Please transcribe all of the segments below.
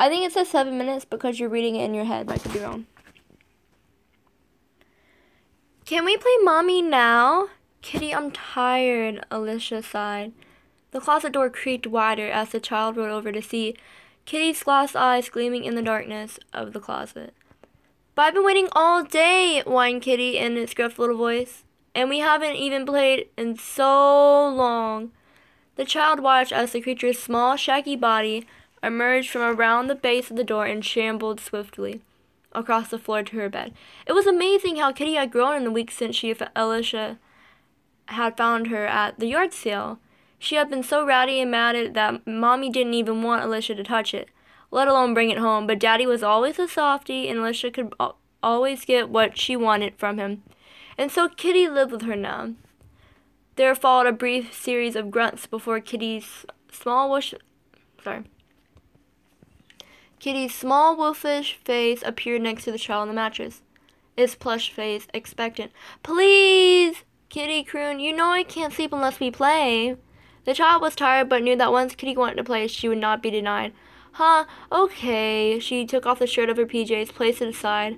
I think it says 7 minutes because you're reading it in your head. I could be wrong. Can we play Mommy now? Kitty, I'm tired, Alicia sighed. The closet door creaked wider as the child rolled over to see Kitty's glass eyes gleaming in the darkness of the closet. But I've been waiting all day, whined Kitty in its gruff little voice. And we haven't even played in so long. The child watched as the creature's small, shaggy body emerged from around the base of the door and shambled swiftly across the floor to her bed. It was amazing how Kitty had grown in the weeks since Alicia had found her at the yard sale. She had been so rowdy and mad that Mommy didn't even want Alicia to touch it, let alone bring it home. But Daddy was always a softie, and Alicia could always get what she wanted from him. And so Kitty lived with her now. There followed a brief series of grunts before Kitty's small wolfish face appeared next to the child on the mattress, its plush face expectant. "Please!" Kitty crooned. "You know I can't sleep unless we play." The child was tired, but knew that once Kitty wanted to play, she would not be denied. "Huh, okay." She took off the shirt of her PJs, placed it aside,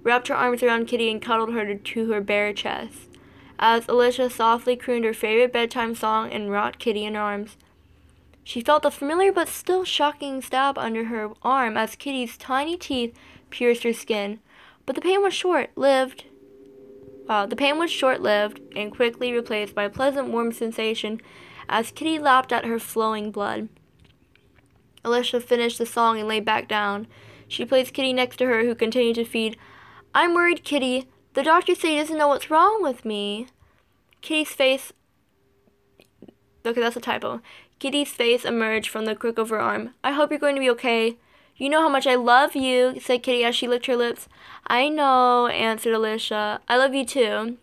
wrapped her arms around Kitty, and cuddled her to her bare chest, as Alicia softly crooned her favorite bedtime song and rocked Kitty in her arms. She felt a familiar but still shocking stab under her arm as Kitty's tiny teeth pierced her skin. But the pain was short-lived and quickly replaced by a pleasant warm sensation as Kitty lapped at her flowing blood. Alicia finished the song and lay back down. She placed Kitty next to her, who continued to feed. "I'm worried, Kitty. The doctor said he doesn't know what's wrong with me." Kitty's face... Okay, that's a typo. Kitty's face emerged from the crook of her arm. "I hope you're going to be okay. You know how much I love you," said Kitty as she licked her lips. "I know," answered Alicia. "I love you too.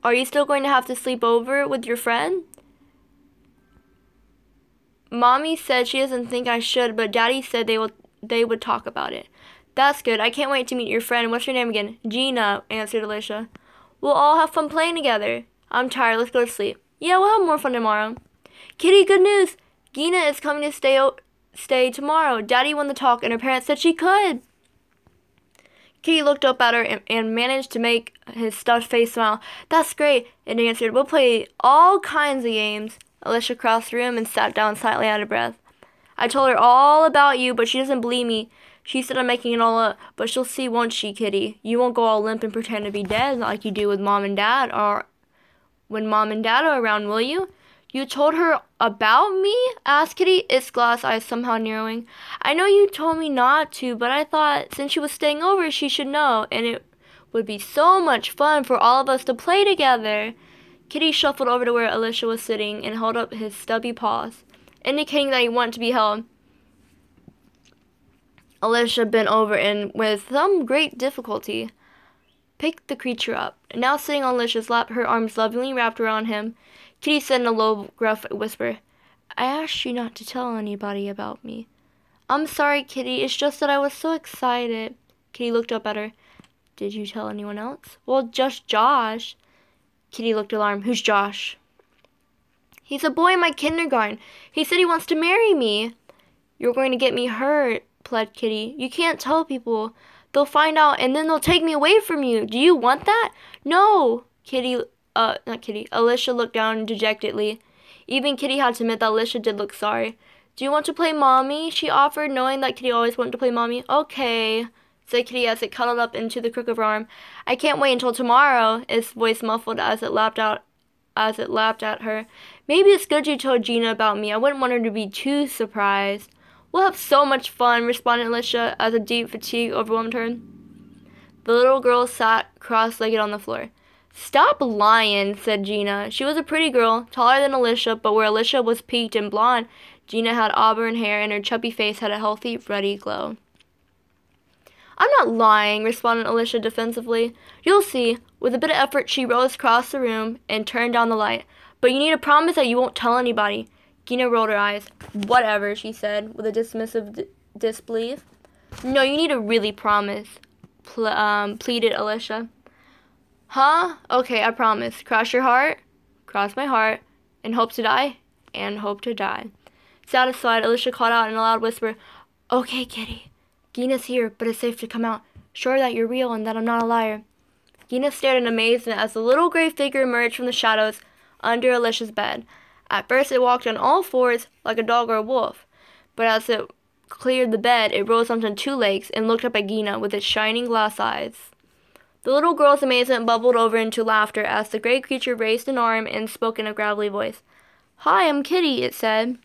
Are you still going to have to sleep over with your friend?" "Mommy said she doesn't think I should, but Daddy said they would talk about it." "That's good. I can't wait to meet your friend. What's your name again?" "Gina," answered Alicia. "We'll all have fun playing together." "I'm tired. Let's go to sleep." "Yeah, we'll have more fun tomorrow." "Kitty, good news. Gina is coming to stay tomorrow. Daddy won the talk, and her parents said she could." Kitty looked up at her and managed to make his stuffed face smile. "That's great," and answered. "We'll play all kinds of games." Alicia crossed the room and sat down slightly out of breath. "I told her all about you, but she doesn't believe me. She said I'm making it all up, but she'll see, won't she, Kitty? You won't go all limp and pretend to be dead like you do with Mom and Dad, or when Mom and Dad are around, will you?" "You told her about me?" asked Kitty, its glass eyes somehow narrowing. "I know you told me not to, but I thought since she was staying over, she should know, and it would be so much fun for all of us to play together." Kitty shuffled over to where Alicia was sitting and held up his stubby paws, indicating that he wanted to be held. Alicia bent over and, with some great difficulty, picked the creature up. Now sitting on Alicia's lap, her arms lovingly wrapped around him, Kitty said in a low, gruff whisper, "I asked you not to tell anybody about me." "I'm sorry, Kitty. It's just that I was so excited." Kitty looked up at her. "Did you tell anyone else?" "Well, just Josh." Kitty looked alarmed. "Who's Josh?" "He's a boy in my kindergarten. He said he wants to marry me." "You're going to get me hurt," pled Kitty. "You can't tell people. They'll find out, and then they'll take me away from you. Do you want that?" "No." Alicia looked down dejectedly. Even Kitty had to admit that Alicia did look sorry. "Do you want to play Mommy?" she offered, knowing that Kitty always wanted to play Mommy. "Okay," said Kitty as it cuddled up into the crook of her arm. "I can't wait until tomorrow," its voice muffled as it lapped at her. "Maybe it's good you told Gina about me. I wouldn't want her to be too surprised." "We'll have so much fun," responded Alicia as a deep fatigue overwhelmed her. The little girl sat cross-legged on the floor. "Stop lying," said Gina. She was a pretty girl, taller than Alicia, but where Alicia was peaked and blonde, Gina had auburn hair and her chubby face had a healthy, ruddy glow. "I'm not lying," responded Alicia defensively. "You'll see." With a bit of effort, she rose across the room and turned down the light. "But you need to promise that you won't tell anybody." Gina rolled her eyes. "Whatever," she said, with a dismissive disbelief. "No, you need to really promise," pleaded Alicia. "Huh? Okay, I promise. Cross your heart?" "Cross my heart. And hope to die?" "And hope to die." Satisfied, Alicia called out in a loud whisper, Okay, Kitty. Gina's here, but it's safe to come out. Sure that you're real and that I'm not a liar. Gina stared in amazement as the little gray figure emerged from the shadows under Alicia's bed. At first it walked on all fours like a dog or a wolf, but as it cleared the bed, it rose onto 2 legs and looked up at Gina with its shining glass eyes. The little girl's amazement bubbled over into laughter as the gray creature raised an arm and spoke in a gravelly voice. Hi, I'm Kitty, it said.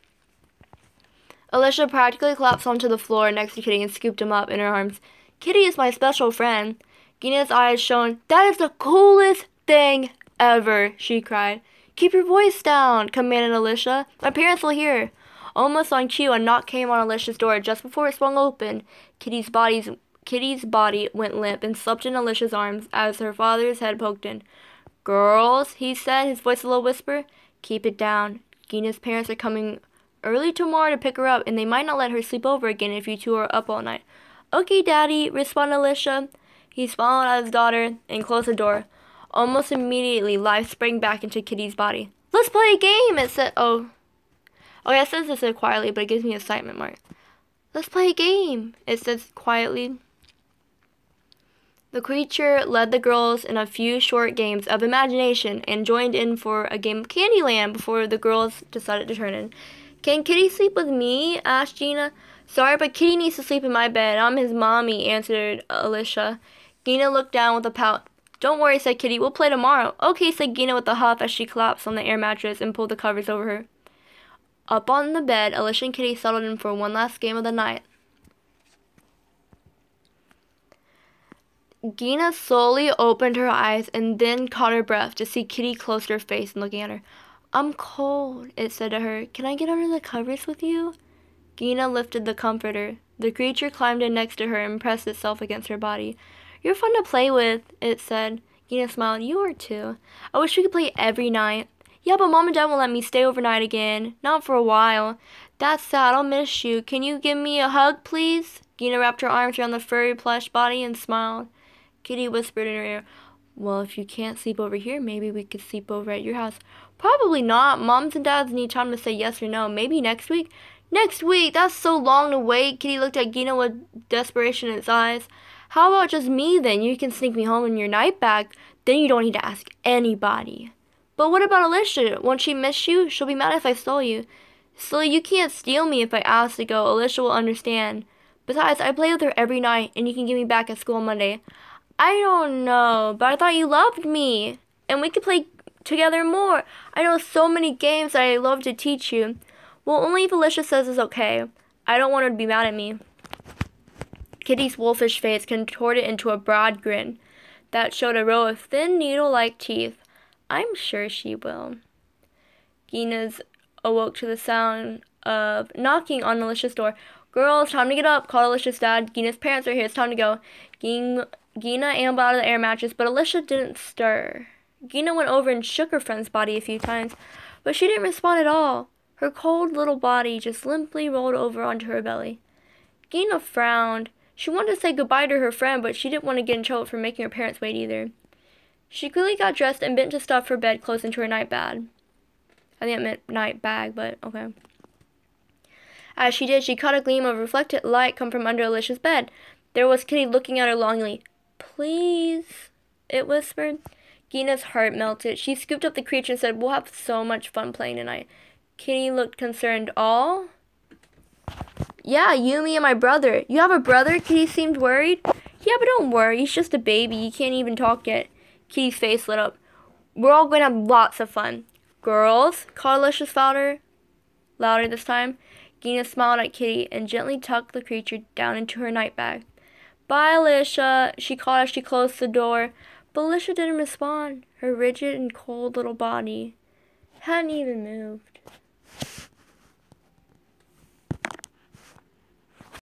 Alicia practically collapsed onto the floor next to Kitty and scooped him up in her arms. Kitty is my special friend. Gina's eyes shone. That is the coolest thing ever, she cried. Keep your voice down, commanded Alicia. My parents will hear. Almost on cue, a knock came on Alicia's door just before it swung open. Kitty's body went limp and slumped in Alicia's arms as her father's head poked in. Girls, he said, his voice a low whisper. Keep it down. Gina's parents are coming early tomorrow to pick her up, and they might not let her sleep over again if you two are up all night. Okay, Daddy, responded Alicia. He smiled at his daughter and closed the door. Almost immediately, life sprang back into Kitty's body. Let's play a game, it said. Oh, it says it said quietly, but it gives me an excitement mark. Let's play a game, it says quietly. The creature led the girls in a few short games of imagination and joined in for a game of Candyland before the girls decided to turn in. Can Kitty sleep with me? Asked Gina. Sorry, but Kitty needs to sleep in my bed. I'm his mommy, answered Alicia. Gina looked down with a pout. Don't worry, said Kitty. We'll play tomorrow. Okay, said Gina with a huff as she collapsed on the air mattress and pulled the covers over her. Up on the bed, Alicia and Kitty settled in for one last game of the night. Gina slowly opened her eyes and then caught her breath to see Kitty close to her face and looking at her. I'm cold, it said to her. Can I get under the covers with you? Gina lifted the comforter. The creature climbed in next to her and pressed itself against her body. You're fun to play with, it said. Gina smiled. You are too. I wish we could play every night. Yeah, but Mom and Dad won't let me stay overnight again. Not for a while. That's sad. I'll miss you. Can you give me a hug, please? Gina wrapped her arms around the furry plush body and smiled. Kitty whispered in her ear, well, if you can't sleep over here, maybe we could sleep over at your house. Probably not. Moms and dads need time to say yes or no. Maybe next week? Next week? That's so long to wait. Kitty looked at Gina with desperation in its eyes. How about just me then? You can sneak me home in your night bag. Then you don't need to ask anybody. But what about Alicia? Won't she miss you? She'll be mad if I stole you. Silly, you can't steal me if I ask to go. Alicia will understand. Besides, I play with her every night, and you can get me back at school on Monday. I don't know, but I thought you loved me. And we could play together more. I know so many games that I love to teach you. Well, only if Alicia says it's okay. I don't want her to be mad at me. Kitty's wolfish face contorted into a broad grin that showed a row of thin needle-like teeth. I'm sure she will. Gina's awoke to the sound of knocking on Alicia's door. Girls, time to get up, called Alicia's dad. Gina's parents are here. It's time to go. Gina ambled out of the air mattress, but Alicia didn't stir. Gina went over and shook her friend's body a few times, but she didn't respond at all. Her cold little body just limply rolled over onto her belly. Gina frowned. She wanted to say goodbye to her friend, but she didn't want to get in trouble for making her parents wait either. She quickly got dressed and bent to stuff her bed close into her night bag. I think I meant night bag, but okay. As she did, she caught a gleam of reflected light come from under Alicia's bed. There was Kitty looking at her longingly. Please, it whispered. Gina's heart melted. She scooped up the creature and said, we'll have so much fun playing tonight. Kitty looked concerned. All? Yeah, you, me, and my brother. You have a brother? Kitty seemed worried. Yeah, but don't worry. He's just a baby. He can't even talk yet. Kitty's face lit up. We're all going to have lots of fun. Girls, called Alicia's father. Louder this time. Gina smiled at Kitty and gently tucked the creature down into her night bag. Bye, Alicia, she called as she closed the door. But Alicia didn't respond. Her rigid and cold little body hadn't even moved.